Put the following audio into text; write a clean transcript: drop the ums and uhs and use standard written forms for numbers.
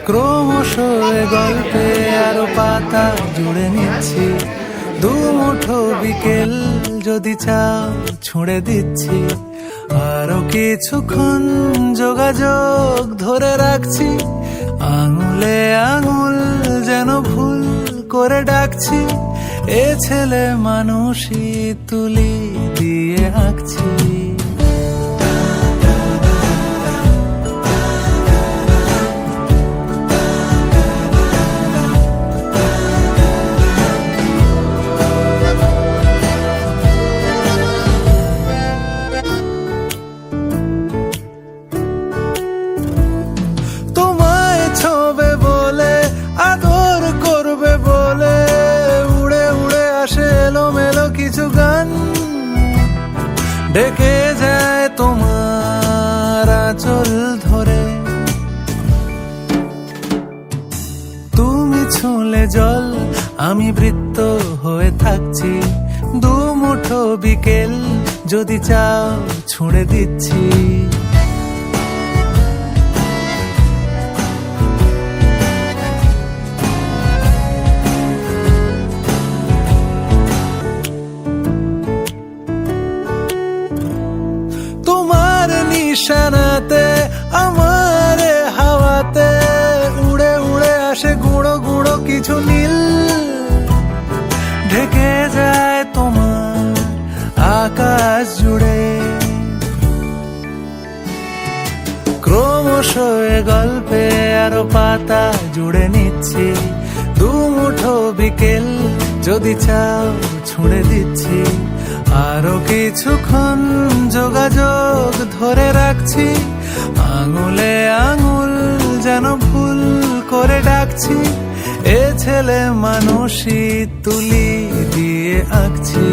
ক্রমশ এ গল্পে আরো পাতা জুড়ে নিচ্ছি, দুমুঠো বিকেল যদি চাও ছুঁড়ে দিচ্ছি, আরো কিছুক্ষণ যোগাযোগ ধরে রাখছি, আঙুলে আঙুল যেন ভুল করে ডাকছি, এ ছেলে মানুষই তুলি দিয়ে আঁকছি। কিছু গান ডেকে যায় তোমার আঁচল ধরে, তুমি ছুঁলে জল আমি বৃত্ত হয়ে থাকছি, দুমুঠো বিকেল যদি চাও ছুঁড়ে দিচ্ছি। নিশানাতে আমার হাওয়াতে উড়ে উড়ে আসে গুঁড়ো গুঁড়ো কিছু নীল, ঢেকে যায় তোমার আকাশ জুড়ে। ক্রমশ এ গল্পে আরো পাতা জুড়ে নিচ্ছি, দুমুঠো বিকেল যদি চাও ছুঁড়ে দিচ্ছি, আরো কিছুক্ষণ যোগাযোগ ধরে রাখছি, আঙুলে আঙুল যেন ভুল করে ডাকছি, এ ছেলে মানুষই তুলি দিয়ে আঁকছি।